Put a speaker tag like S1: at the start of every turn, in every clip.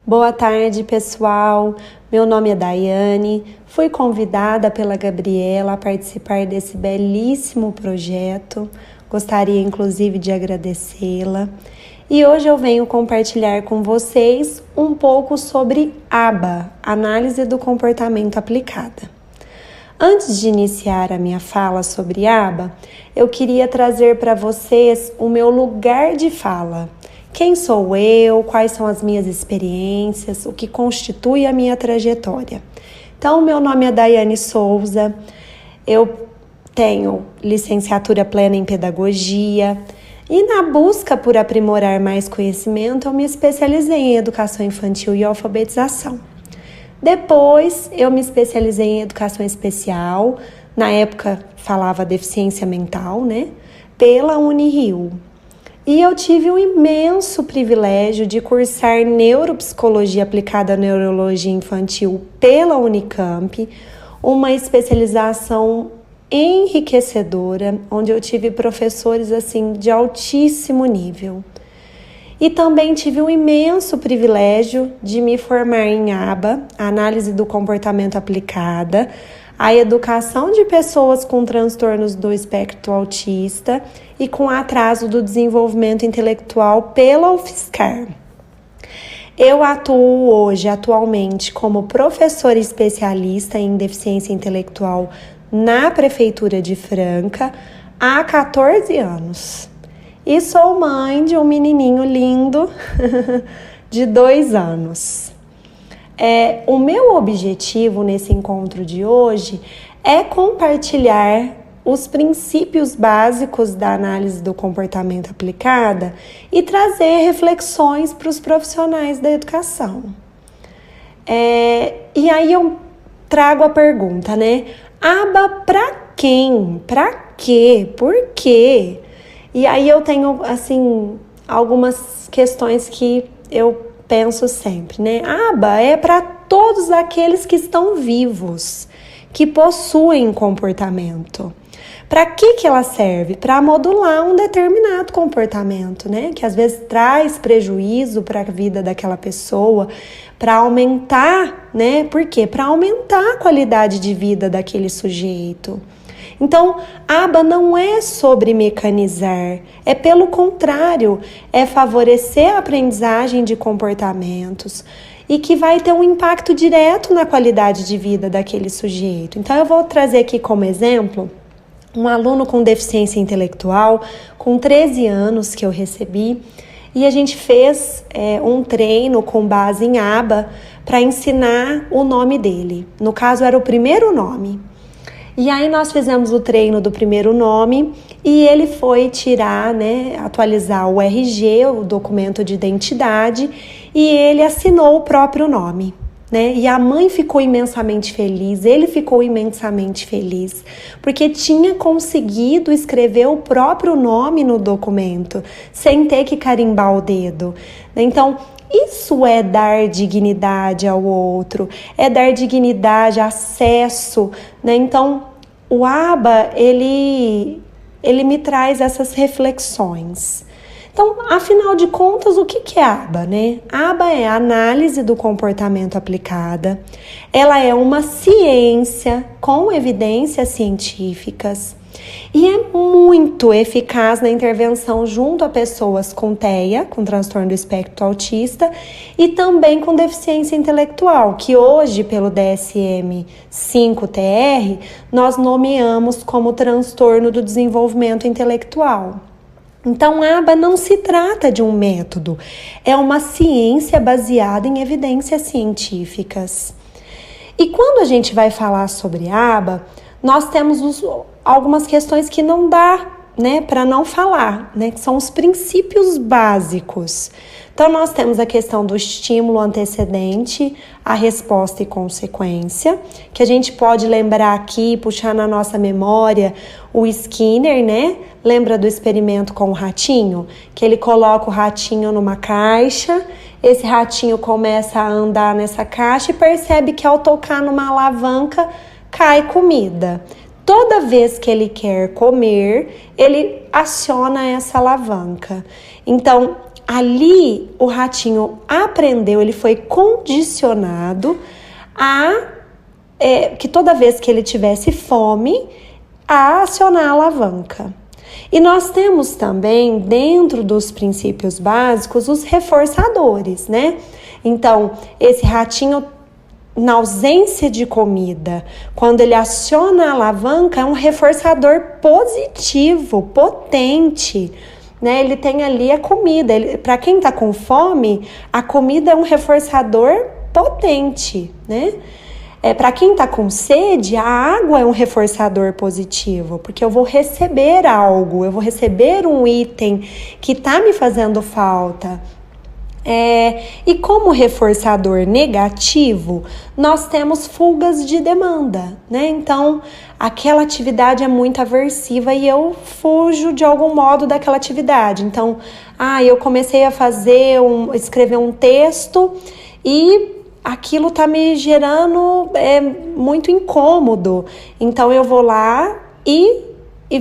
S1: Boa tarde, pessoal. Meu nome é Daiane. Fui convidada pela Gabriela a participar desse belíssimo projeto. Gostaria, inclusive, de agradecê-la. E hoje eu venho compartilhar com vocês um pouco sobre ABA, Análise do Comportamento Aplicada. Antes de iniciar a minha fala sobre ABA, eu queria trazer para vocês o meu lugar de fala. Quem sou eu, quais são as minhas experiências, o que constitui a minha trajetória. Então, meu nome é Daiane Souza, eu tenho licenciatura plena em pedagogia e na busca por aprimorar mais conhecimento, eu me especializei em educação infantil e alfabetização. Depois, eu me especializei em educação especial, na época falava deficiência mental, pela Unirio. E eu tive o imenso privilégio de cursar neuropsicologia aplicada à neurologia infantil pela Unicamp, uma especialização enriquecedora, onde eu tive professores de altíssimo nível. E também tive o imenso privilégio de me formar em ABA, Análise do Comportamento Aplicada, a educação de pessoas com transtornos do espectro autista e com atraso do desenvolvimento intelectual pela UFSCar. Eu atuo atualmente como professora especialista em deficiência intelectual na Prefeitura de Franca há 14 anos. E sou mãe de um menininho lindo de 2 anos. O meu objetivo nesse encontro de hoje é compartilhar os princípios básicos da análise do comportamento aplicada e trazer reflexões para os profissionais da educação. E aí eu trago a pergunta, ABA para quem? Para quê? Por quê? E aí eu tenho, algumas questões que eu penso sempre, ABA é para todos aqueles que estão vivos, que possuem comportamento. Para que ela serve? Para modular um determinado comportamento, que às vezes traz prejuízo para a vida daquela pessoa, para aumentar, Por quê? Para aumentar a qualidade de vida daquele sujeito. Então, ABA não é sobre mecanizar, é pelo contrário, é favorecer a aprendizagem de comportamentos e que vai ter um impacto direto na qualidade de vida daquele sujeito. Então, eu vou trazer aqui como exemplo um aluno com deficiência intelectual, com 13 anos que eu recebi, e a gente fez um treino com base em ABA para ensinar o nome dele. No caso, era o primeiro nome. E aí nós fizemos o treino do primeiro nome e ele foi tirar, atualizar o RG, o documento de identidade, e ele assinou o próprio nome, E a mãe ficou imensamente feliz, ele ficou imensamente feliz, porque tinha conseguido escrever o próprio nome no documento, sem ter que carimbar o dedo. Então, isso é dar dignidade ao outro, é dar dignidade, acesso, Então, o ABA, ele me traz essas reflexões. Então, afinal de contas, o que é ABA, ABA é a análise do comportamento aplicada. Ela é uma ciência com evidências científicas e é muito eficaz na intervenção junto a pessoas com TEA, com transtorno do espectro autista, e também com deficiência intelectual, que hoje, pelo DSM-5-TR, nós nomeamos como transtorno do desenvolvimento intelectual. Então, ABA não se trata de um método, é uma ciência baseada em evidências científicas. E quando a gente vai falar sobre ABA, nós temos algumas questões que não dá, para não falar, que são os princípios básicos. Então, nós temos a questão do estímulo antecedente, a resposta e consequência, que a gente pode lembrar aqui, puxar na nossa memória o Skinner, Lembra do experimento com o ratinho? Que ele coloca o ratinho numa caixa, esse ratinho começa a andar nessa caixa e percebe que ao tocar numa alavanca, cai comida. Toda vez que ele quer comer, ele aciona essa alavanca. Então, ali o ratinho aprendeu, ele foi condicionado a que toda vez que ele tivesse fome, a acionar a alavanca. E nós temos também, dentro dos princípios básicos, os reforçadores, né? Então, esse ratinho, na ausência de comida, quando ele aciona a alavanca, é um reforçador positivo, potente, né? Ele tem ali a comida. Para quem está com fome, a comida é um reforçador potente, né? Para quem está com sede, a água é um reforçador positivo, porque eu vou receber algo, eu vou receber um item que está me fazendo falta. E como reforçador negativo, nós temos fugas de demanda, né? Então, aquela atividade é muito aversiva e eu fujo de algum modo daquela atividade. Então, eu comecei a escrever um texto e aquilo tá me gerando muito incômodo. Então, eu vou lá e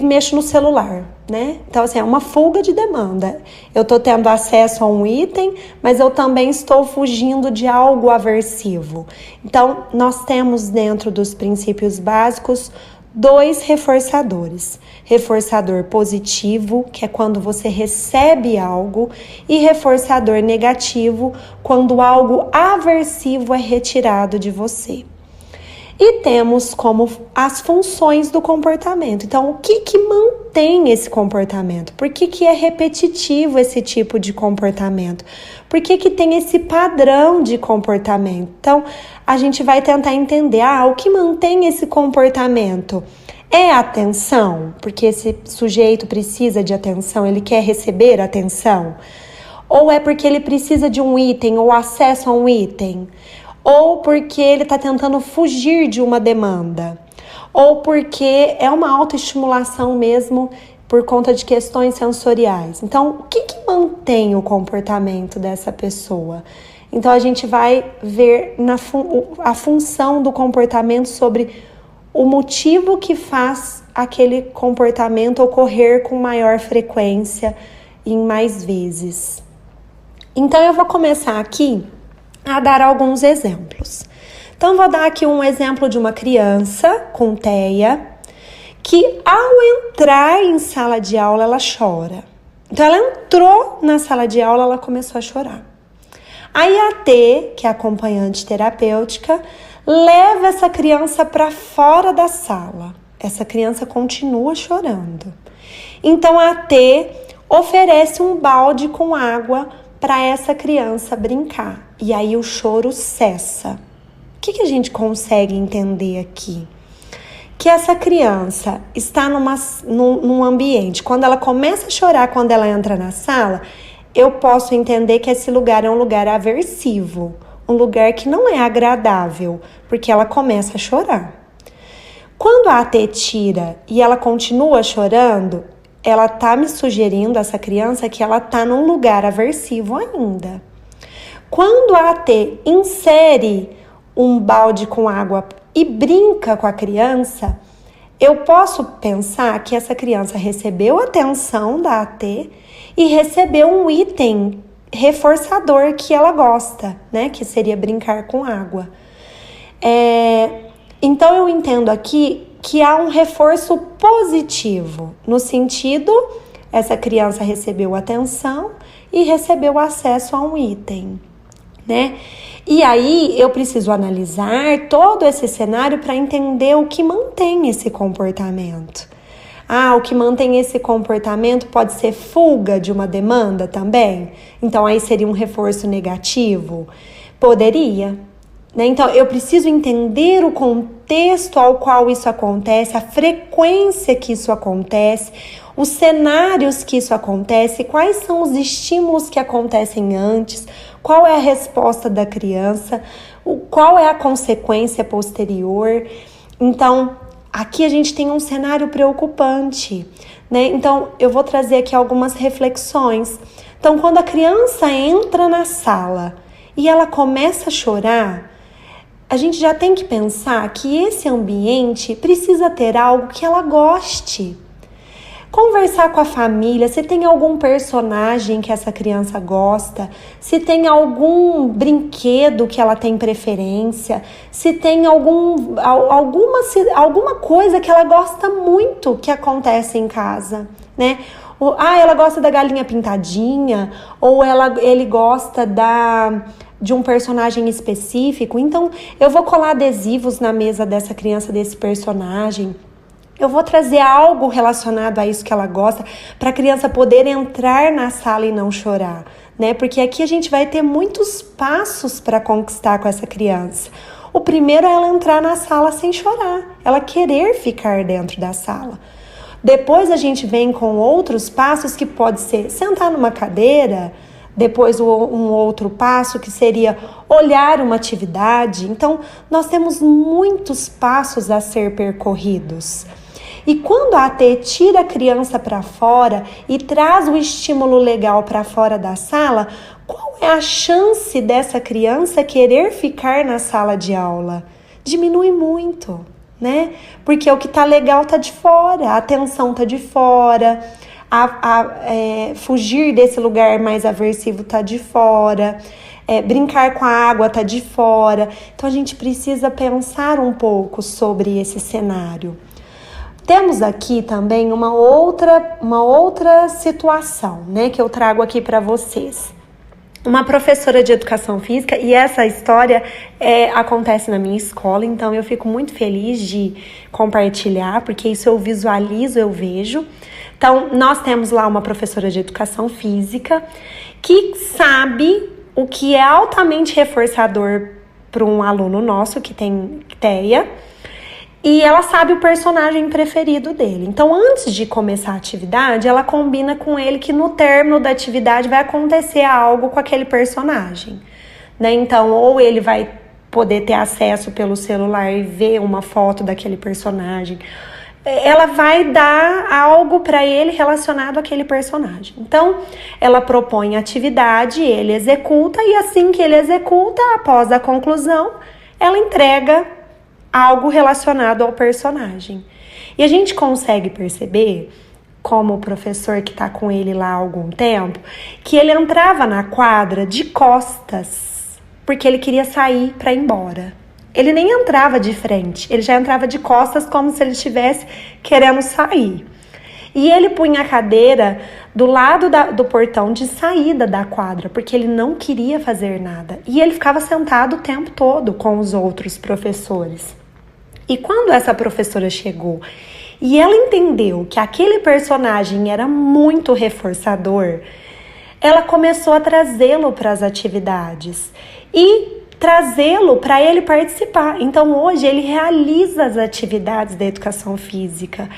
S1: mexo no celular, né? Então, assim, é uma fuga de demanda. Eu tô tendo acesso a um item, mas eu também estou fugindo de algo aversivo. Então, nós temos dentro dos princípios básicos 2 reforçadores. Reforçador positivo, que é quando você recebe algo, e reforçador negativo, quando algo aversivo é retirado de você. E temos como as funções do comportamento. Então, o que mantém esse comportamento? Por que é repetitivo esse tipo de comportamento? Por que tem esse padrão de comportamento? Então, a gente vai tentar entender, o que mantém esse comportamento? É a atenção, porque esse sujeito precisa de atenção, ele quer receber atenção? Ou é porque ele precisa de um item ou acesso a um item? Ou porque ele está tentando fugir de uma demanda, ou porque é uma autoestimulação mesmo por conta de questões sensoriais. Então, o que mantém o comportamento dessa pessoa? Então, a gente vai ver a função do comportamento sobre o motivo que faz aquele comportamento ocorrer com maior frequência e em mais vezes. Então, eu vou começar aqui a dar alguns exemplos. Então, vou dar aqui um exemplo de uma criança com TEA que, ao entrar em sala de aula, ela chora. Então, ela entrou na sala de aula, ela começou a chorar. Aí, a T, que é a acompanhante terapêutica, leva essa criança para fora da sala. Essa criança continua chorando. Então, a T oferece um balde com água para essa criança brincar. E aí o choro cessa. O que a gente consegue entender aqui? Que essa criança está num ambiente. Quando ela começa a chorar, quando ela entra na sala, eu posso entender que esse lugar é um lugar aversivo. Um lugar que não é agradável, porque ela começa a chorar. Quando a AT tira e ela continua chorando, ela está me sugerindo, essa criança, que ela está num lugar aversivo ainda. Quando a AT insere um balde com água e brinca com a criança, eu posso pensar que essa criança recebeu a atenção da AT e recebeu um item reforçador que ela gosta, né? Que seria brincar com água. Então, eu entendo aqui que há um reforço positivo, no sentido, essa criança recebeu atenção e recebeu acesso a um item, né? E aí, eu preciso analisar todo esse cenário para entender o que mantém esse comportamento. O que mantém esse comportamento pode ser fuga de uma demanda também? Então, aí seria um reforço negativo? Poderia. Então, eu preciso entender o contexto ao qual isso acontece, a frequência que isso acontece, os cenários que isso acontece, quais são os estímulos que acontecem antes, qual é a resposta da criança, qual é a consequência posterior. Então, aqui a gente tem um cenário preocupante, né? Então, eu vou trazer aqui algumas reflexões. Então, quando a criança entra na sala e ela começa a chorar, a gente já tem que pensar que esse ambiente precisa ter algo que ela goste. Conversar com a família, se tem algum personagem que essa criança gosta, se tem algum brinquedo que ela tem preferência, se tem alguma coisa que ela gosta muito que acontece em casa, né? Ela gosta da galinha pintadinha, ou ele gosta de um personagem específico. Então, eu vou colar adesivos na mesa dessa criança, desse personagem. Eu vou trazer algo relacionado a isso que ela gosta, para a criança poder entrar na sala e não chorar, né? Porque aqui a gente vai ter muitos passos para conquistar com essa criança. O primeiro é ela entrar na sala sem chorar, ela querer ficar dentro da sala. Depois a gente vem com outros passos, que pode ser sentar numa cadeira. Depois um outro passo que seria olhar uma atividade. Então, nós temos muitos passos a ser percorridos. E quando a AT tira a criança para fora e traz o estímulo legal para fora da sala, qual é a chance dessa criança querer ficar na sala de aula? Diminui muito, né? Porque o que tá legal tá de fora, a atenção tá de fora, fugir desse lugar mais aversivo tá de fora, brincar com a água tá de fora. Então a gente precisa pensar um pouco sobre esse cenário. Temos aqui também uma outra situação, né, que eu trago aqui para vocês. Uma professora de educação física, e essa história acontece na minha escola, então eu fico muito feliz de compartilhar, porque isso eu visualizo, eu vejo. Então, nós temos lá uma professora de educação física que sabe o que é altamente reforçador para um aluno nosso que tem TEA, e ela sabe o personagem preferido dele. Então, antes de começar a atividade, ela combina com ele que no término da atividade vai acontecer algo com aquele personagem, né? Então, ou ele vai poder ter acesso pelo celular e ver uma foto daquele personagem. Ela vai dar algo para ele relacionado àquele personagem. Então, ela propõe a atividade, ele executa, e assim que ele executa, após a conclusão, ela entrega algo relacionado ao personagem. E a gente consegue perceber, como o professor que está com ele lá há algum tempo, que ele entrava na quadra de costas, porque ele queria sair para ir embora. Ele nem entrava de frente, ele já entrava de costas, como se ele estivesse querendo sair. E ele punha a cadeira do lado do portão de saída da quadra, porque ele não queria fazer nada. E ele ficava sentado o tempo todo com os outros professores. E quando essa professora chegou e ela entendeu que aquele personagem era muito reforçador, ela começou a trazê-lo para as atividades e trazê-lo para ele participar. Então, hoje, ele realiza as atividades da educação física.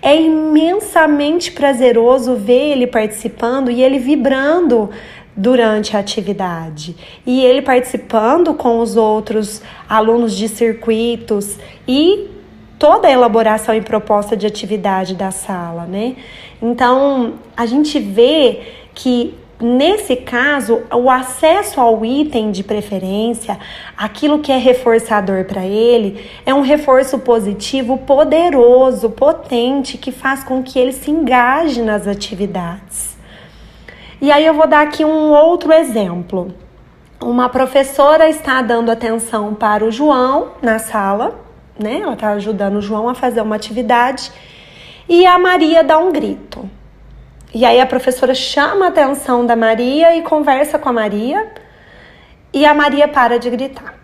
S1: É imensamente prazeroso ver ele participando e ele vibrando durante a atividade, e ele participando com os outros alunos de circuitos e toda a elaboração e proposta de atividade da sala, né? Então, a gente vê que nesse caso, o acesso ao item de preferência, aquilo que é reforçador para ele, é um reforço positivo, poderoso, potente, que faz com que ele se engaje nas atividades. E aí eu vou dar aqui um outro exemplo. Uma professora está dando atenção para o João na sala, né? Ela está ajudando o João a fazer uma atividade, e a Maria dá um grito. E aí a professora chama a atenção da Maria e conversa com a Maria, e a Maria para de gritar.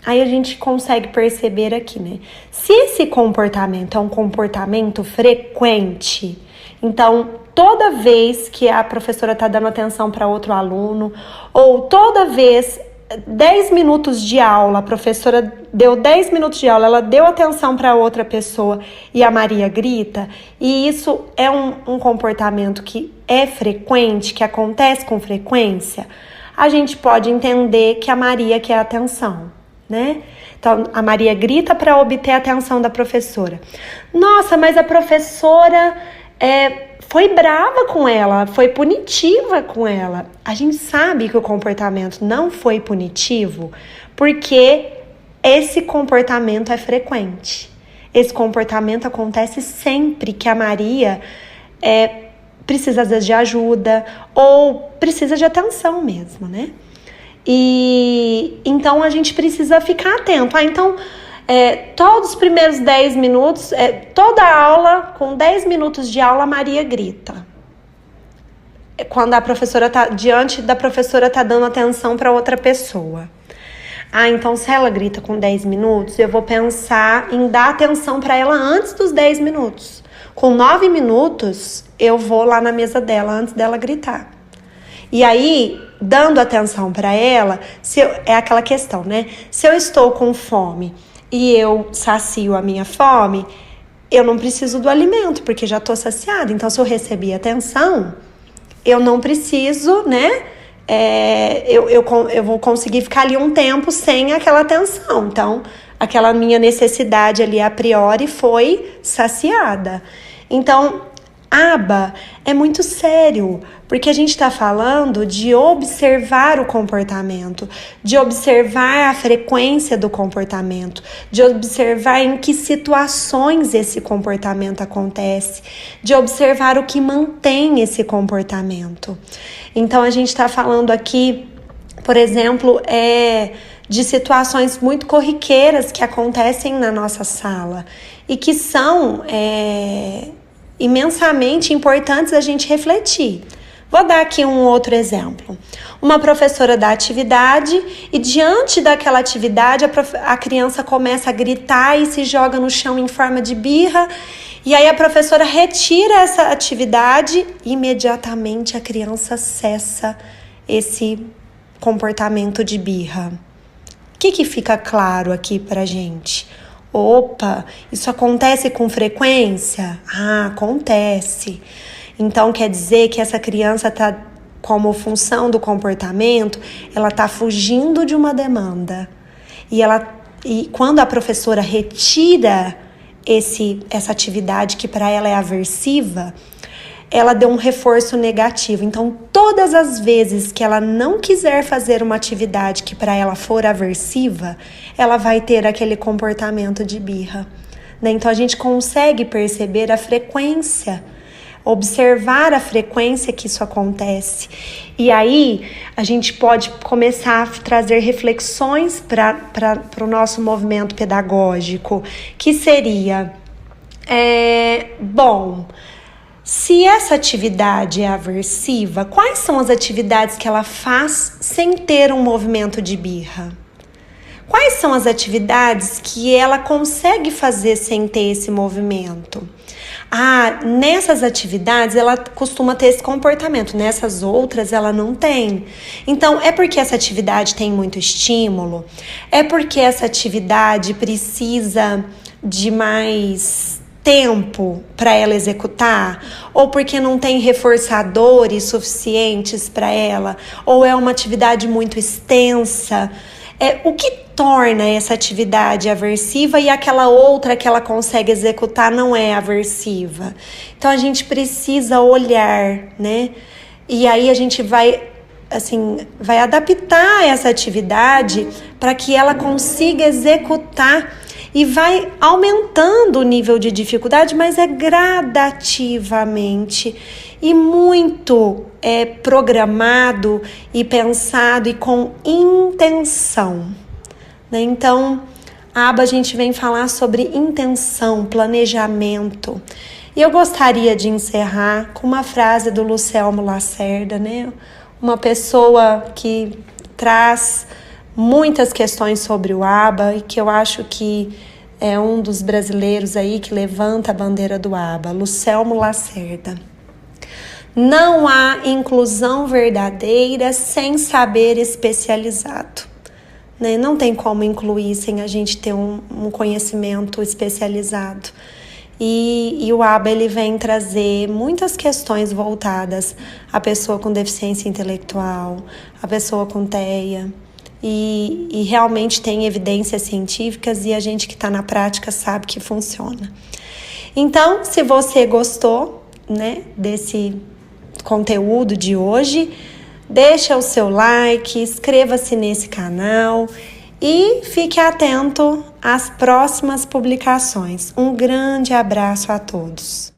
S1: Aí a gente consegue perceber aqui, né? Se esse comportamento é um comportamento frequente, então toda vez que a professora está dando atenção para outro aluno, ou toda vez, 10 minutos de aula, a professora deu 10 minutos de aula, ela deu atenção para outra pessoa e a Maria grita, e isso é um comportamento que é frequente, que acontece com frequência, a gente pode entender que a Maria quer atenção, né? Então, a Maria grita para obter a atenção da professora. Nossa, mas a professora foi brava com ela, foi punitiva com ela. A gente sabe que o comportamento não foi punitivo porque esse comportamento é frequente. Esse comportamento acontece sempre que a Maria precisa às vezes de ajuda ou precisa de atenção mesmo, né? E então a gente precisa ficar atento. Então, todos os primeiros 10 minutos, toda aula, com 10 minutos de aula, a Maria grita. Quando a professora tá diante da professora, tá dando atenção para outra pessoa. Então se ela grita com 10 minutos, eu vou pensar em dar atenção para ela antes dos 10 minutos. Com 9 minutos, eu vou lá na mesa dela antes dela gritar. E aí, dando atenção para ela, é aquela questão, né? Se eu estou com fome e eu sacio a minha fome, eu não preciso do alimento, porque já estou saciada. Então, se eu recebi atenção, eu não preciso, né? Eu vou conseguir ficar ali um tempo sem aquela atenção. Então, aquela minha necessidade ali a priori foi saciada. Então, aba é muito sério, porque a gente está falando de observar o comportamento, de observar a frequência do comportamento, de observar em que situações esse comportamento acontece, de observar o que mantém esse comportamento. Então, a gente está falando aqui, por exemplo, de situações muito corriqueiras que acontecem na nossa sala e que são imensamente importantes a gente refletir. Vou dar aqui um outro exemplo. Uma professora dá atividade e diante daquela atividade a criança começa a gritar e se joga no chão em forma de birra, e aí a professora retira essa atividade e imediatamente a criança cessa esse comportamento de birra. O que fica claro aqui pra gente? Opa, isso acontece com frequência? Acontece. Então, quer dizer que essa criança está, como função do comportamento, ela está fugindo de uma demanda. E quando a professora retira essa atividade que para ela é aversiva, ela deu um reforço negativo. Então, todas as vezes que ela não quiser fazer uma atividade que para ela for aversiva, ela vai ter aquele comportamento de birra, né? Então, a gente consegue perceber a frequência, observar a frequência que isso acontece. E aí, a gente pode começar a trazer reflexões para o nosso movimento pedagógico, que seria, se essa atividade é aversiva, quais são as atividades que ela faz sem ter um movimento de birra? Quais são as atividades que ela consegue fazer sem ter esse movimento? Nessas atividades ela costuma ter esse comportamento, nessas outras ela não tem. Então, é porque essa atividade tem muito estímulo? É porque essa atividade precisa de mais tempo para ela executar? Ou porque não tem reforçadores suficientes para ela? Ou é uma atividade muito extensa? O que torna essa atividade aversiva e aquela outra que ela consegue executar não é aversiva? Então, a gente precisa olhar, né? E aí a gente vai adaptar essa atividade para que ela consiga executar e vai aumentando o nível de dificuldade, mas é gradativamente e muito programado e pensado e com intenção, né? Então, a gente vem falar sobre intenção, planejamento. E eu gostaria de encerrar com uma frase do Lucelmo Lacerda, né? Uma pessoa que traz muitas questões sobre o ABA e que eu acho que é um dos brasileiros aí que levanta a bandeira do ABA, Lucelmo Lacerda. Não há inclusão verdadeira sem saber especializado, né? Não tem como incluir sem a gente ter um conhecimento especializado. E o ABA ele vem trazer muitas questões voltadas à pessoa com deficiência intelectual, à pessoa com TEA, e realmente tem evidências científicas e a gente que está na prática sabe que funciona. Então, se você gostou, né, desse conteúdo de hoje, deixa o seu like, inscreva-se nesse canal e fique atento às próximas publicações. Um grande abraço a todos.